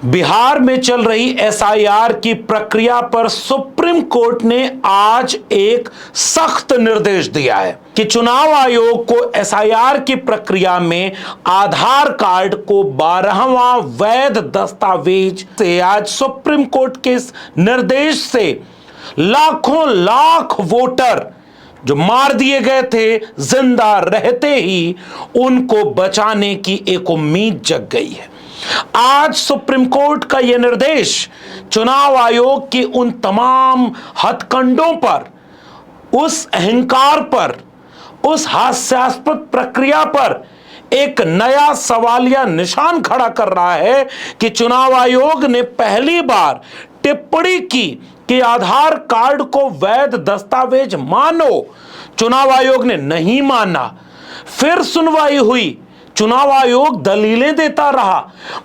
बिहार में चल रही एसआईआर की प्रक्रिया पर सुप्रीम कोर्ट ने आज एक सख्त निर्देश दिया है कि चुनाव आयोग को एसआईआर की प्रक्रिया में आधार कार्ड को 12वां वैध दस्तावेज से आज सुप्रीम कोर्ट के इस निर्देश से लाखों लाख वोटर जो मार दिए गए थे जिंदा रहते ही उनको बचाने की एक उम्मीद जग गई है। आज सुप्रीम कोर्ट का यह निर्देश चुनाव आयोग के उन तमाम हथकंडों पर, उस अहंकार पर, उस हास्यास्पद प्रक्रिया पर एक नया सवालिया निशान खड़ा कर रहा है कि चुनाव आयोग ने पहली बार टिप्पणी की कि आधार कार्ड को वैध दस्तावेज मानो। चुनाव आयोग ने नहीं माना, फिर सुनवाई हुई, चुनाव आयोग दलीलें देता रहा।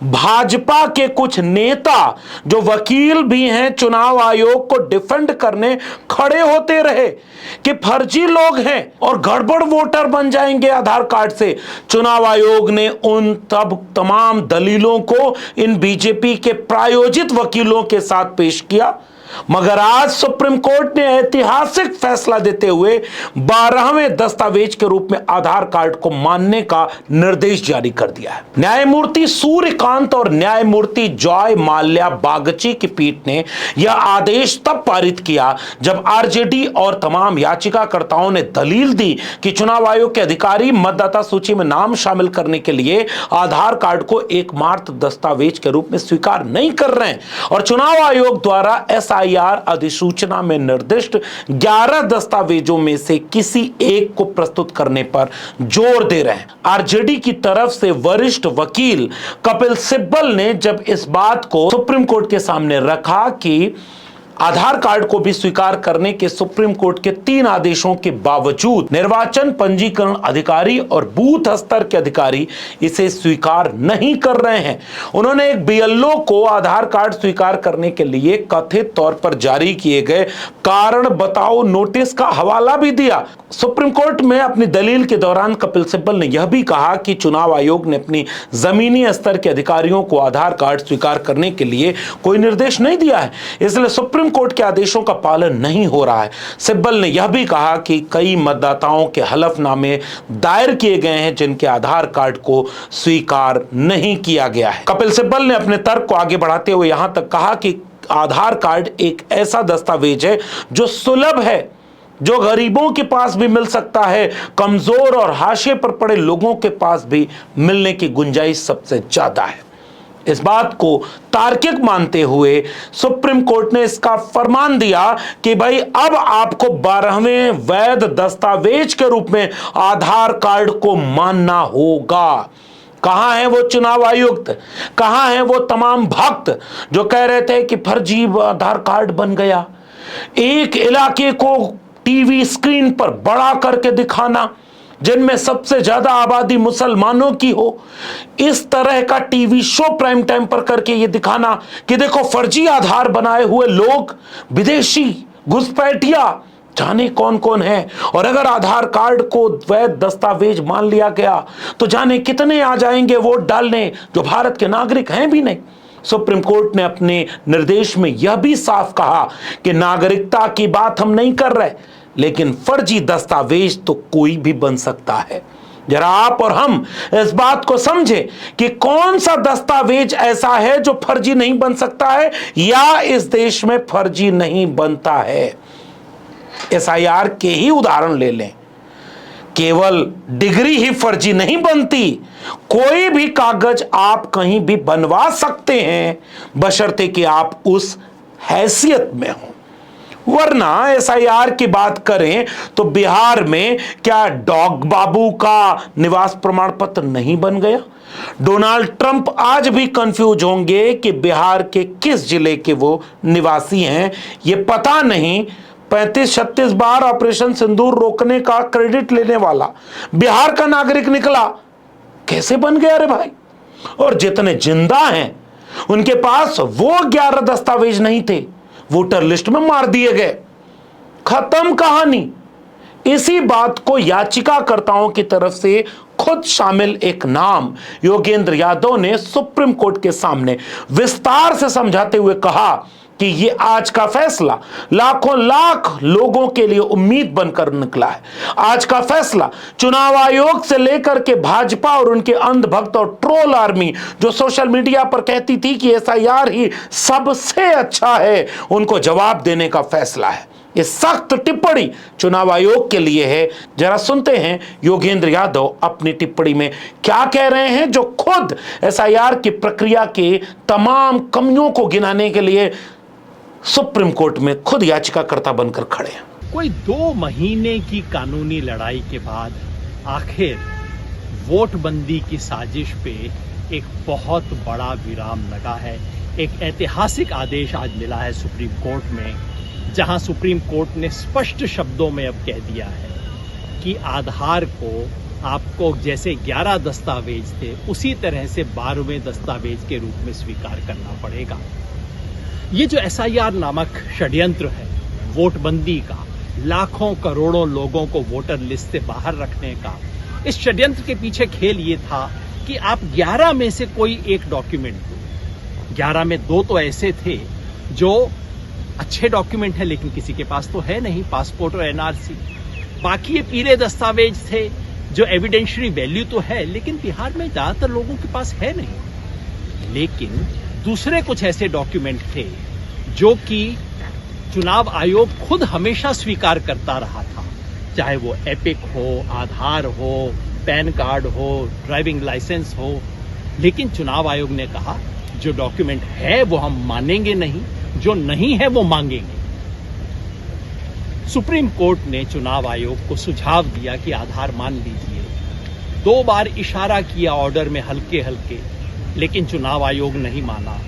भाजपा के कुछ नेता जो वकील भी हैं चुनाव आयोग को डिफेंड करने खड़े होते रहे कि फर्जी लोग हैं और गड़बड़ वोटर बन जाएंगे आधार कार्ड से। चुनाव आयोग ने उन तमाम दलीलों को इन बीजेपी के प्रायोजित वकीलों के साथ पेश किया, मगर आज सुप्रीम कोर्ट ने ऐतिहासिक फैसला देते हुए 12वें दस्तावेज के रूप में आधार कार्ड को मानने का निर्देश जारी कर दिया है। न्यायमूर्ति सूर्यकांत और न्यायमूर्ति जॉय माल्या बागची की पीठ ने यह आदेश तब पारित किया जब आरजेडी और तमाम याचिकाकर्ताओं ने दलील दी कि चुनाव आयोग के अधिकारी मतदाता सूची में नाम शामिल करने के लिए आधार कार्ड को एकमात्र दस्तावेज के रूप में स्वीकार नहीं कर रहे हैं और चुनाव आयोग द्वारा एसआईआर अधिसूचना में निर्दिष्ट 11 दस्तावेजों में से किसी एक को प्रस्तुत करने पर जोर दे रहे हैं। आरजेडी की तरफ से वरिष्ठ वकील कपिल सिब्बल ने जब इस बात को सुप्रीम कोर्ट के सामने रखा कि आधार कार्ड को भी स्वीकार करने के सुप्रीम कोर्ट के 3 आदेशों के बावजूद निर्वाचन पंजीकरण अधिकारी और बूथ स्तर के अधिकारी इसे स्वीकार नहीं कर रहे हैं, उन्होंने एक बीएलओ को आधार कार्ड स्वीकार करने के लिए कथित तौर पर जारी किए गए कारण बताओ नोटिस का हवाला भी दिया। सुप्रीम कोर्ट में अपनी दलील के दौरान कपिल सिब्बल ने यह भी कहा कि चुनाव आयोग ने अपनी जमीनी स्तर के अधिकारियों को आधार कार्ड स्वीकार करने के लिए कोई निर्देश नहीं दिया है, इसलिए सुप्रीम कोर्ट के आदेशों का पालन नहीं हो रहा है। सिब्बल ने यह भी कहा कि कई मतदाताओं के हलफनामे दायर किए गए हैं जिनके आधार कार्ड को स्वीकार नहीं किया गया है। कपिल सिब्बल ने अपने तर्क को आगे बढ़ाते हुए यहां तक कहा कि आधार कार्ड एक ऐसा दस्तावेज है जो सुलभ है, जो गरीबों के पास भी मिल सकता है, कमजोर और हाशिए पर पड़े लोगों के पास भी मिलने की गुंजाइश सबसे ज्यादा है। इस बात को तार्किक मानते हुए सुप्रीम कोर्ट ने इसका फरमान दिया कि भाई अब आपको 12वें वैध दस्तावेज के रूप में आधार कार्ड को मानना होगा। कहां है वो चुनाव आयुक्त, कहां है वो तमाम भक्त जो कह रहे थे कि फर्जी आधार कार्ड बन गया। एक इलाके को टीवी स्क्रीन पर बड़ा करके दिखाना जिनमें सबसे ज्यादा आबादी मुसलमानों की हो, इस तरह का टीवी शो प्राइम टाइम पर करके ये दिखाना कि देखो फर्जी आधार बनाए हुए लोग, विदेशी घुसपैठिया जाने कौन कौन है, और अगर आधार कार्ड को वैध दस्तावेज मान लिया गया तो जाने कितने आ जाएंगे वोट डालने जो भारत के नागरिक हैं भी नहीं। सुप्रीम कोर्ट ने अपने निर्देश में यह भी साफ कहा कि नागरिकता की बात हम नहीं कर रहे, लेकिन फर्जी दस्तावेज तो कोई भी बन सकता है। जरा आप और हम इस बात को समझें कि कौन सा दस्तावेज ऐसा है जो फर्जी नहीं बन सकता है या इस देश में फर्जी नहीं बनता है। एसआईआर के ही उदाहरण ले लें, केवल डिग्री ही फर्जी नहीं बनती, कोई भी कागज आप कहीं भी बनवा सकते हैं बशर्ते कि आप उस हैसियत में हो। वरना एसआईआर की बात करें तो बिहार में क्या डॉग बाबू का निवास प्रमाण पत्र नहीं बन गया? डोनाल्ड ट्रंप आज भी कंफ्यूज होंगे कि बिहार के किस जिले के वो निवासी हैं। ये पता नहीं 35-36 बार ऑपरेशन सिंदूर रोकने का क्रेडिट लेने वाला बिहार का नागरिक निकला, कैसे बन गया रे भाई? और जितने जिंदा हैं उनके पास वो 11 दस्तावेज नहीं थे, वोटर लिस्ट में मार दिए गए। खत्म कहानी। इसी बात को याचिकाकर्ताओं की तरफ से खुद शामिल एक नाम योगेंद्र यादव ने सुप्रीम कोर्ट के सामने विस्तार से समझाते हुए कहा कि ये आज का फैसला लाखों लाख लोगों के लिए उम्मीद बनकर निकला है। आज का फैसला चुनाव आयोग से लेकर के भाजपा और उनके अंधभक्त और ट्रोल आर्मी जो सोशल मीडिया पर कहती थी कि एसआईआर ही सबसे अच्छा है, उनको जवाब देने का फैसला है। ये सख्त टिप्पणी चुनाव आयोग के लिए है। जरा सुनते हैं योगेंद्र यादव अपनी टिप्पणी में क्या कह रहे हैं, जो खुद एसआईआर की प्रक्रिया के तमाम कमियों को गिनाने के लिए सुप्रीम कोर्ट में खुद याचिकाकर्ता बनकर खड़े हैं। कोई 2 महीने की कानूनी लड़ाई के बाद आखिर वोटबंदी की साजिश पे एक बहुत बड़ा विराम लगा है। एक ऐतिहासिक आदेश आज मिला है सुप्रीम कोर्ट में, जहां सुप्रीम कोर्ट ने स्पष्ट शब्दों में अब कह दिया है कि आधार को आपको जैसे 11 दस्तावेज थे उसी तरह से 12वें दस्तावेज के रूप में स्वीकार करना पड़ेगा। ये जो एसआईआर नामक षड्यंत्र है वोटबंदी का, लाखों करोड़ों लोगों को वोटर लिस्ट से बाहर रखने का, इस षड्यंत्र के पीछे खेल ये था कि आप 11 में से कोई एक डॉक्यूमेंट दो। 11 में 2 तो ऐसे थे जो अच्छे डॉक्यूमेंट है लेकिन किसी के पास तो है नहीं, पासपोर्ट और एनआरसी। बाकी ये पीले दस्तावेज थे जो एविडेंशियरी वैल्यू तो है लेकिन बिहार में ज्यादातर लोगों के पास है नहीं। लेकिन दूसरे कुछ ऐसे डॉक्यूमेंट थे जो कि चुनाव आयोग खुद हमेशा स्वीकार करता रहा था, चाहे वो एपिक हो, आधार हो, पैन कार्ड हो, ड्राइविंग लाइसेंस हो। लेकिन चुनाव आयोग ने कहा जो डॉक्यूमेंट है वो हम मानेंगे नहीं, जो नहीं है वो मांगेंगे। सुप्रीम कोर्ट ने चुनाव आयोग को सुझाव दिया कि आधार मान लीजिए। 2 बार इशारा किया ऑर्डर में हल्के हल्के, लेकिन चुनाव आयोग नहीं माना।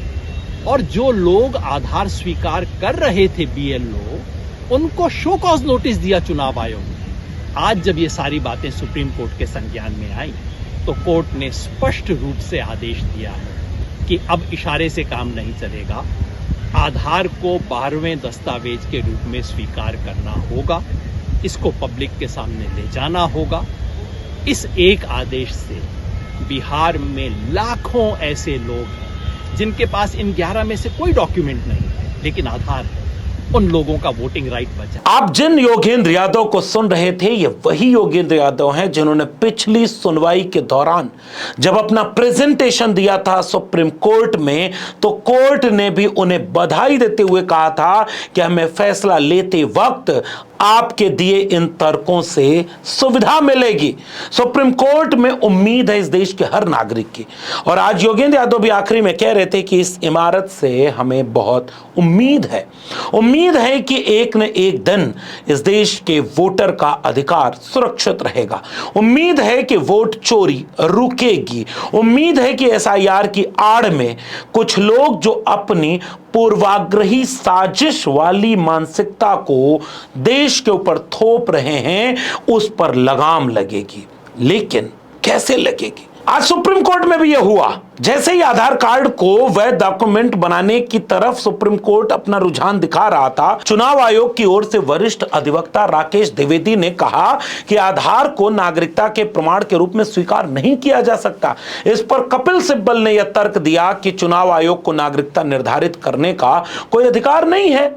और जो लोग आधार स्वीकार कर रहे थे बीएलओ, उनको शो कॉज नोटिस दिया चुनाव आयोग ने। आज जब ये सारी बातें सुप्रीम कोर्ट के संज्ञान में आई तो कोर्ट ने स्पष्ट रूप से आदेश दिया है कि अब इशारे से काम नहीं चलेगा, आधार को 12वें दस्तावेज के रूप में स्वीकार करना होगा, इसको पब्लिक के सामने ले जाना होगा। इस एक आदेश से बिहार में लाखों ऐसे लोग हैं जिनके पास इन 11 में से कोई डॉक्यूमेंट नहीं है लेकिन आधार है, उन लोगों का वोटिंग राइट बचा। आप जिन योगेंद्र यादव को सुन रहे थे, ये वही योगेंद्र यादव हैं जिन्होंने पिछली सुनवाई के दौरान जब अपना प्रेजेंटेशन दिया था सुप्रीम कोर्ट में, तो कोर्ट ने भी उन्हें बधाई देते हुए कहा था कि हमें फैसला लेते वक्त आपके दिए इन तर्कों से सुविधा मिलेगी। सुप्रीम कोर्ट में उम्मीद है इस देश के हर नागरिक की। और आज योगेंद्र यादव भी आखिरी में कह रहे थे कि इस इमारत से हमें बहुत उम्मीद है कि एक न एक दिन इस देश के वोटर का अधिकार सुरक्षित रहेगा। उम्मीद है कि वोट चोरी रुकेगी। उम्मीद है कि एसआईआर की आड़ में कुछ लोग जो अपनी पूर्वाग्रही साजिश वाली मानसिकता को देश के ऊपर थोप रहे हैं, उस पर लगाम लगेगी। लेकिन कैसे लगेगी? आज सुप्रीम कोर्ट में भी यह हुआ। जैसे ही आधार कार्ड को वैध डॉक्यूमेंट बनाने की तरफ सुप्रीम कोर्ट अपना रुझान दिखा रहा था, चुनाव आयोग की ओर से वरिष्ठ अधिवक्ता राकेश द्विवेदी ने कहा कि आधार को नागरिकता के प्रमाण के रूप में स्वीकार नहीं किया जा सकता। इस पर कपिल सिब्बल ने यह तर्क दिया कि चुनाव आयोग को नागरिकता निर्धारित करने का कोई अधिकार नहीं है।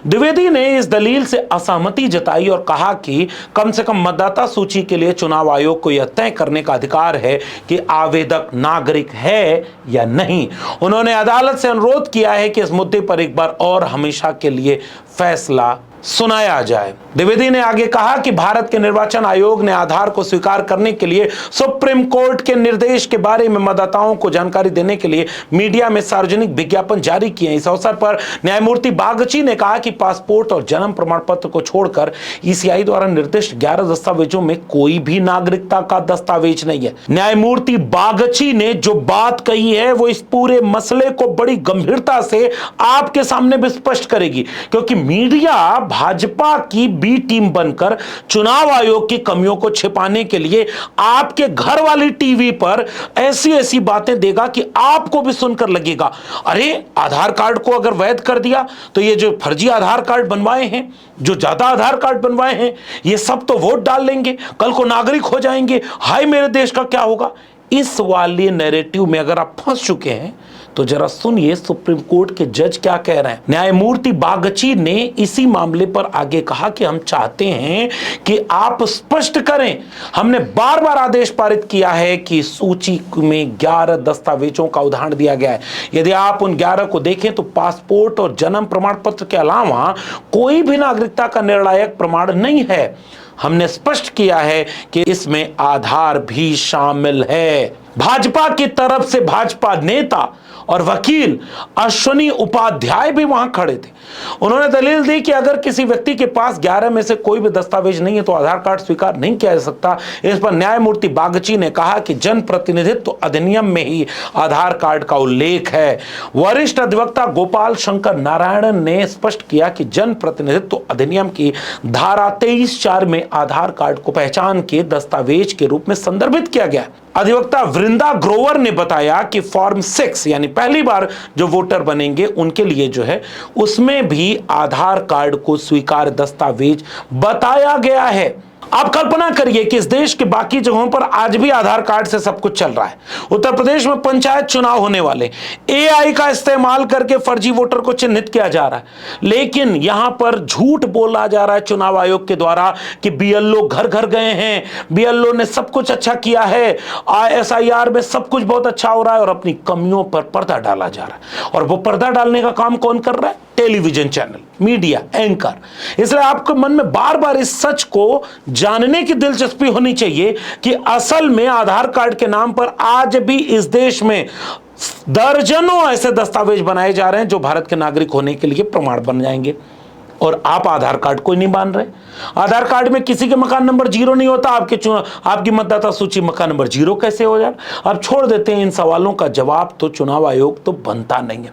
द्विवेदी ने इस दलील से असहमति जताई और कहा कि कम से कम मतदाता सूची के लिए चुनाव आयोग को यह तय करने का अधिकार है कि आवेदक नागरिक है या नहीं। उन्होंने अदालत से अनुरोध किया है कि इस मुद्दे पर एक बार और हमेशा के लिए फैसला सुनाया जाए। द्विवेदी ने आगे कहा कि भारत के निर्वाचन आयोग ने आधार को स्वीकार करने के लिए सुप्रीम कोर्ट के निर्देश के बारे में मतदाताओं को जानकारी देने के लिए मीडिया में सार्वजनिक विज्ञापन जारी किए। इस अवसर पर न्यायमूर्ति बागची ने कहा कि पासपोर्ट और जन्म प्रमाण पत्र को छोड़कर ईसीआई द्वारा निर्दिष्ट 11 दस्तावेजों में कोई भी नागरिकता का दस्तावेज नहीं है। न्यायमूर्ति बागची ने जो बात कही है वो इस पूरे मसले को बड़ी गंभीरता से आपके सामने भी स्पष्ट करेगी, क्योंकि मीडिया भाजपा की बी टीम बनकर चुनाव आयोग की कमियों को छिपाने के लिए आपके घर वाली टीवी पर ऐसी ऐसी बातें देगा कि आपको भी सुनकर लगेगा, अरे आधार कार्ड को अगर वैध कर दिया तो ये जो फर्जी आधार कार्ड बनवाए हैं, जो ज्यादा आधार कार्ड बनवाए हैं, ये सब तो वोट डाल लेंगे, कल को नागरिक हो जाएंगे, हाय मेरे देश का क्या होगा। इस वाले नैरेटिव में अगर आप फंस चुके हैं तो जरा सुनिए सुप्रीम कोर्ट के जज क्या कह रहे हैं। न्यायमूर्ति बागची ने इसी मामले पर आगे कहा कि हम चाहते हैं कि आप स्पष्ट करें, हमने बार बार आदेश पारित किया है कि सूची में 11 दस्तावेजों का उदाहरण दिया गया है, यदि आप उन 11 को देखें तो पासपोर्ट और जन्म प्रमाण पत्र के अलावा कोई भी नागरिकता का निर्णायक प्रमाण नहीं है। हमने स्पष्ट किया है कि इसमें आधार भी शामिल है। भाजपा की तरफ से भाजपा नेता और वकील अश्विनी उपाध्याय भी वहां खड़े थे। उन्होंने दलील दी कि अगर किसी व्यक्ति के पास 11 में से कोई भी दस्तावेज नहीं है तो आधार कार्ड स्वीकार नहीं किया जा सकता। इस पर न्यायमूर्ति बागची ने कहा कि जन प्रतिनिधित्व अधिनियम में ही आधार कार्ड का उल्लेख है। वरिष्ठ अधिवक्ता गोपाल शंकर नारायणन ने स्पष्ट किया कि जन प्रतिनिधित्व अधिनियम की धारा 23(4) में आधार कार्ड को पहचान के दस्तावेज के रूप में संदर्भित किया गया। अधिवक्ता वृंदा ग्रोवर ने बताया कि फॉर्म 6 यानी पहली बार जो वोटर बनेंगे उनके लिए जो है उसमें भी आधार कार्ड को स्वीकार दस्तावेज बताया गया है। आप कल्पना करिए कि इस देश के बाकी जगहों पर आज भी आधार कार्ड से सब कुछ चल रहा है। उत्तर प्रदेश में पंचायत चुनाव होने वाले, एआई का इस्तेमाल करके फर्जी वोटर को चिन्हित किया जा रहा है, लेकिन यहां पर झूठ बोला जा रहा है चुनाव आयोग के द्वारा कि बीएलओ घर घर गए हैं, बीएलओ ने सब कुछ अच्छा किया है, एसआईआर में सब कुछ बहुत अच्छा हो रहा है, और अपनी कमियों पर पर्दा डाला जा रहा है। और वो पर्दा डालने का काम कौन कर रहा है? Television channel, media anchor. इसलिए आपके मन में बार बार इस सच को जानने की दिलचस्पी होनी चाहिए कि असल में आधार कार्ड के नाम पर आज भी इस देश में दर्जनों ऐसे दस्तावेज बनाए जा रहे हैं जो भारत के नागरिक होने के लिए प्रमाण बन जाएंगे, और आप आधार कार्ड को नहीं मान रहे। आधार कार्ड में किसी के मकान नंबर 0 नहीं होता, आपकी मतदाता सूची मकान नंबर 0 कैसे हो जाए? अब छोड़ देते हैं, इन सवालों का जवाब तो चुनाव आयोग तो बनता नहीं है।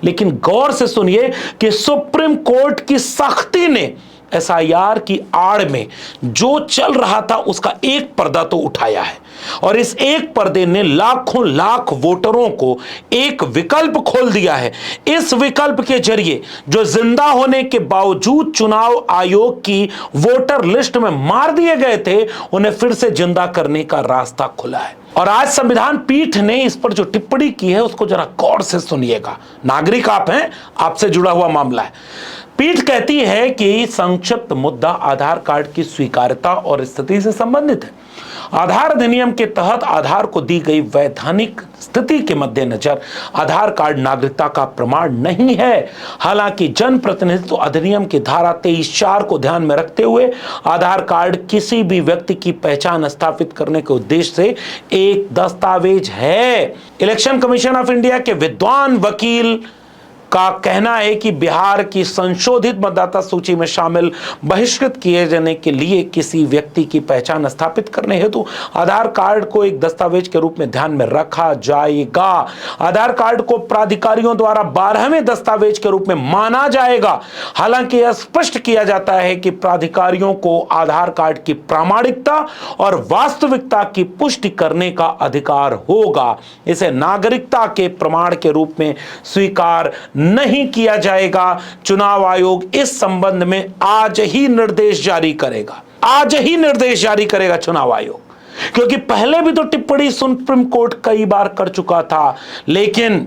लेकिन गौर से सुनिए कि सुप्रीम कोर्ट की सख्ती ने एसआईआर की आड़ में जो चल रहा था उसका एक पर्दा तो उठाया है, और इस एक पर्दे ने लाखों लाख वोटरों को एक विकल्प खोल दिया है। इस विकल्प के जरिए जो जिंदा होने के बावजूद चुनाव आयोग की वोटर लिस्ट में मार दिए गए थे, उन्हें फिर से जिंदा करने का रास्ता खुला है। और आज संविधान पीठ ने इस पर जो टिप्पणी की है उसको जरा गौर से सुनिएगा। नागरिक आप हैं, आपसे जुड़ा हुआ मामला है। पीठ कहती है कि संक्षिप्त मुद्दा आधार कार्ड की स्वीकार्यता और स्थिति से संबंधित है। आधार अधिनियम के तहत आधार को दी गई वैधानिक स्थिति के मद्देनजर आधार कार्ड नागरिकता का प्रमाण नहीं है। हालांकि जन प्रतिनिधित्व अधिनियम की धारा 23(4) को ध्यान में रखते हुए आधार कार्ड किसी भी व्यक्ति की पहचान स्थापित करने के उद्देश्य से एक दस्तावेज है। इलेक्शन कमीशन ऑफ इंडिया के विद्वान वकील का कहना है कि बिहार की संशोधित मतदाता सूची में शामिल बहिष्कृत किए जाने के लिए किसी व्यक्ति की पहचान स्थापित करने हेतु आधार कार्ड को एक दस्तावेज के रूप में ध्यान में रखा जाएगा। आधार कार्ड को प्राधिकारियों द्वारा 12वें दस्तावेज के रूप में माना जाएगा। हालांकि यह स्पष्ट किया जाता है कि प्राधिकारियों को आधार कार्ड की प्रामाणिकता और वास्तविकता की पुष्टि करने का अधिकार होगा। इसे नागरिकता के प्रमाण के रूप में स्वीकार नहीं किया जाएगा। चुनाव आयोग इस संबंध में आज ही निर्देश जारी करेगा। आज ही निर्देश जारी करेगा चुनाव आयोग, क्योंकि पहले भी तो टिप्पणी सुप्रीम कोर्ट कई बार कर चुका था। लेकिन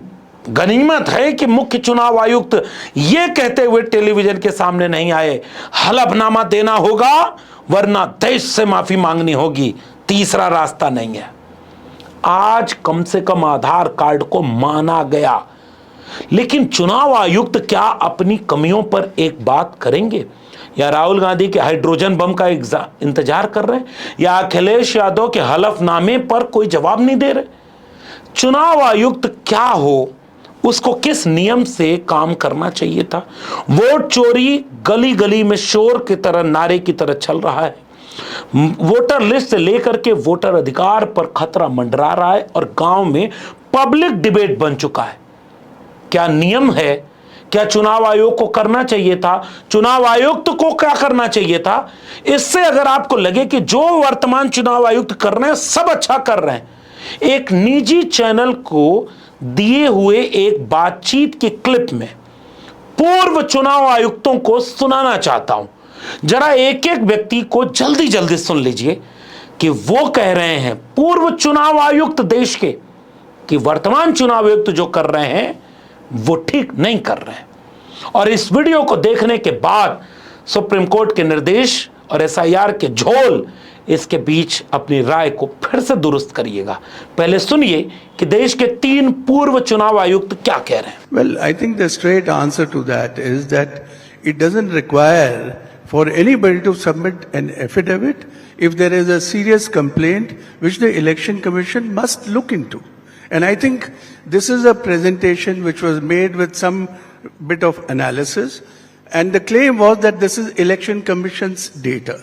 गनीमत है कि मुख्य चुनाव आयुक्त यह कहते हुए टेलीविजन के सामने नहीं आए, हलफनामा देना होगा वरना देश से माफी मांगनी होगी, तीसरा रास्ता नहीं है। आज कम से कम आधार कार्ड को माना गया, लेकिन चुनाव आयुक्त क्या अपनी कमियों पर एक बात करेंगे, या राहुल गांधी के हाइड्रोजन बम का इंतजार कर रहे हैं, या अखिलेश यादव के हलफनामे पर कोई जवाब नहीं दे रहे? चुनाव आयुक्त क्या हो, उसको किस नियम से काम करना चाहिए था? वोट चोरी गली गली में शोर की तरह, नारे की तरह चल रहा है। वोटर लिस्ट से लेकर के वोटर अधिकार पर खतरा मंडरा रहा है, और गांव में पब्लिक डिबेट बन चुका है। क्या नियम है क्या चुनाव आयोग को करना चाहिए था? चुनाव आयुक्त को क्या करना चाहिए था? इससे अगर आपको लगे कि जो वर्तमान चुनाव आयुक्त कर रहे हैं सब अच्छा कर रहे हैं, एक निजी चैनल को दिए हुए एक बातचीत की क्लिप में पूर्व चुनाव आयुक्तों को सुनाना चाहता हूं। जरा एक एक व्यक्ति को जल्दी जल्दी सुन लीजिए कि वो कह रहे हैं, पूर्व चुनाव आयुक्त देश के, कि वर्तमान चुनाव आयुक्त जो कर रहे हैं वो ठीक नहीं कर रहे हैं। और इस वीडियो को देखने के बाद सुप्रीम कोर्ट के निर्देश और एसआईआर के झोल, इसके बीच अपनी राय को फिर से दुरुस्त करिएगा। पहले सुनिए कि देश के 3 पूर्व चुनाव आयुक्त क्या कह रहे हैं। Well, I think the straight answer to that is that it doesn't require for anybody to submit an affidavit if there is a serious complaint which the Election Commission must look into. And I think this is a presentation which was made with some bit of analysis, and the claim was that this is Election Commission's data.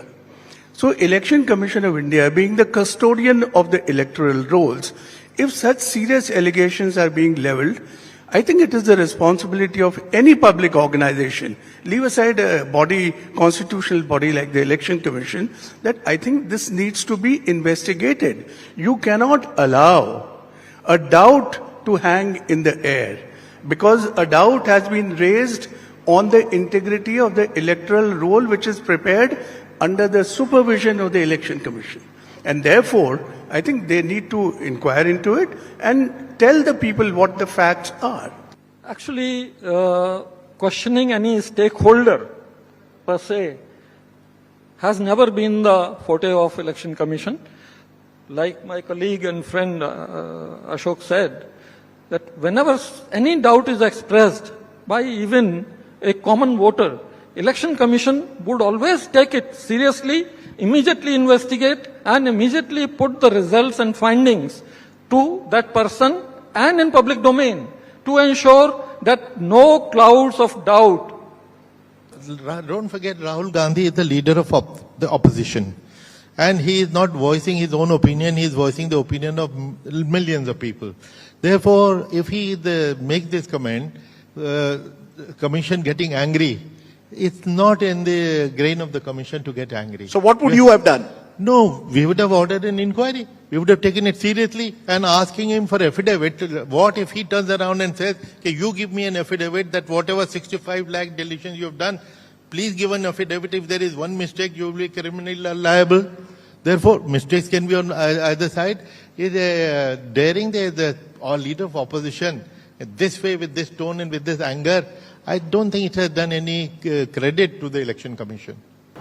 So Election Commission of India, being the custodian of the electoral rolls, if such serious allegations are being leveled, I think it is the responsibility of any public organization, leave aside a body, constitutional body like the Election Commission, that I think this needs to be investigated. You cannot allow a doubt to hang in the air, because a doubt has been raised on the integrity of the electoral roll which is prepared under the supervision of the Election Commission. And therefore, I think they need to inquire into it and tell the people what the facts are. Actually, questioning any stakeholder per se has never been the forte of Election Commission. Like my colleague and friend Ashok said, that whenever any doubt is expressed by even a common voter, Election Commission would always take it seriously, immediately investigate, and immediately put the results and findings to that person and in public domain to ensure that no clouds of doubt. Don't forget, Rahul Gandhi is the leader of the opposition. And he is not voicing his own opinion, he is voicing the opinion of millions of people. Therefore, if he makes this comment, commission getting angry, it's not in the grain of the commission to get angry. So what would you have done? No, we would have ordered an inquiry. We would have taken it seriously and asking him for affidavit. What if he turns around and says, okay, you give me an affidavit that whatever 65 lakh deletions you have done, please give an affidavit. If there is one mistake, you will be criminally liable. Therefore, mistakes can be on either side. Is daring the leader of opposition this way, with this tone and with this anger, I don't think it has done any credit to the Election Commission.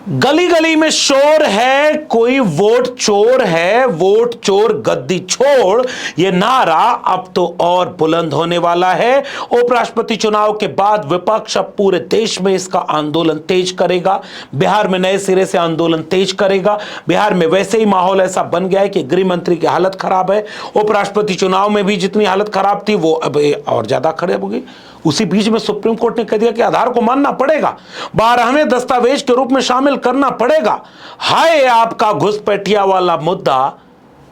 गली गली में शोर है, कोई vote चोर है, vote चोर गद्दी छोड़, ये नारा अब तो और बुलंद होने वाला है। उपराष्ट्रपति चुनाव के बाद विपक्ष अब पूरे देश में इसका आंदोलन तेज करेगा। बिहार में नए सिरे से आंदोलन तेज करेगा। बिहार में वैसे ही माहौल ऐसा बन गया है कि गृह मंत्री की हालत खराब है। उपराष्ट्रपति चुनाव में भी जितनी हालत खराब थी वो अब और ज्यादा खराब होगी। उसी बीच में सुप्रीम कोर्ट ने कह दिया कि आधार को मानना पड़ेगा, 12वें दस्तावेज के रूप में शामिल करना पड़ेगा। हाय, आपका घुसपैठिया वाला मुद्दा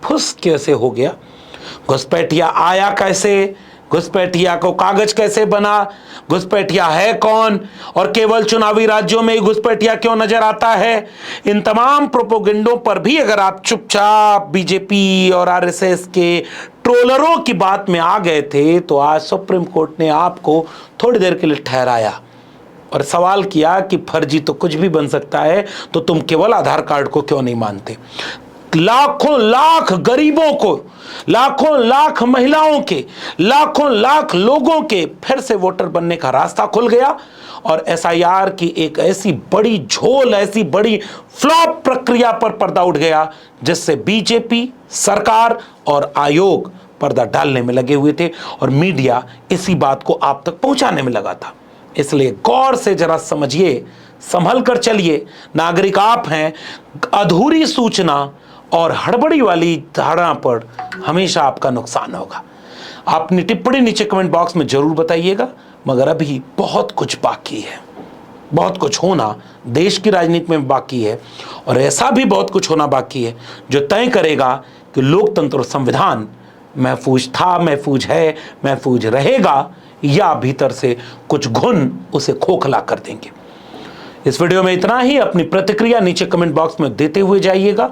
फुस कैसे हो गया? घुसपैठिया आया कैसे? घुसपैठिया को कागज कैसे बना? घुसपैठिया है कौन? और केवल चुनावी राज्यों में ही घुसपैठिया क्यों नजर आता है? इन तमाम प्रोपोगेंडों पर भी अगर आप चुपचाप बीजेपी और आरएसएस के ट्रोलरों की बात में आ गए थे, तो आज सुप्रीम कोर्ट ने आपको थोड़ी देर के लिए ठहराया और सवाल किया कि फर्जी तो कुछ भी बन सकता है, तो तुम केवल आधार कार्ड को क्यों नहीं मानते? लाखों लाख गरीबों को, लाखों लाख महिलाओं के, लाखों लाख लोगों के फिर से वोटर बनने का रास्ता खुल गया। और एसआईआर की एक ऐसी बड़ी झोल, ऐसी बड़ी फ्लॉप प्रक्रिया पर पर्दा उठ गया, जिससे बीजेपी, सरकार और आयोग पर्दा डालने में लगे हुए थे और मीडिया इसी बात को आप तक पहुंचाने में लगा था। इसलिए गौर से जरा समझिए, संभल कर चलिए। नागरिक आप हैं। अधूरी सूचना और हड़बड़ी वाली धारणा पर हमेशा आपका नुकसान होगा। अपनी टिप्पणी नीचे कमेंट बॉक्स में जरूर बताइएगा। मगर अभी बहुत कुछ बाकी है, बहुत कुछ होना देश की राजनीति में बाकी है, और ऐसा भी बहुत कुछ होना बाकी है जो तय करेगा कि लोकतंत्र और संविधान महफूज था, महफूज है, महफूज रहेगा या भीतर से कुछ घुन उसे खोखला कर देंगे। इस वीडियो में इतना ही। अपनी प्रतिक्रिया नीचे कमेंट बॉक्स में देते हुए जाइएगा।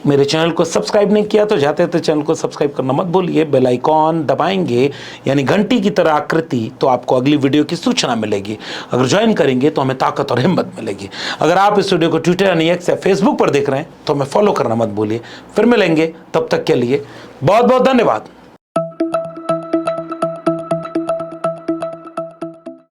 मेरे चैनल को सब्सक्राइब नहीं किया तो जाते थे चैनल को सब्सक्राइब करना मत भूलिए। बेल आइकॉन दबाएंगे यानी घंटी की तरह आकृति, तो आपको अगली वीडियो की सूचना मिलेगी। अगर ज्वाइन करेंगे तो हमें ताकत और हिम्मत मिलेगी। अगर आप इस वीडियो को ट्विटर यानी एक्स या फेसबुक पर देख रहे हैं तो हमें फॉलो करना मत भूलिए। फिर मिलेंगे, तब तक के लिए बहुत बहुत धन्यवाद।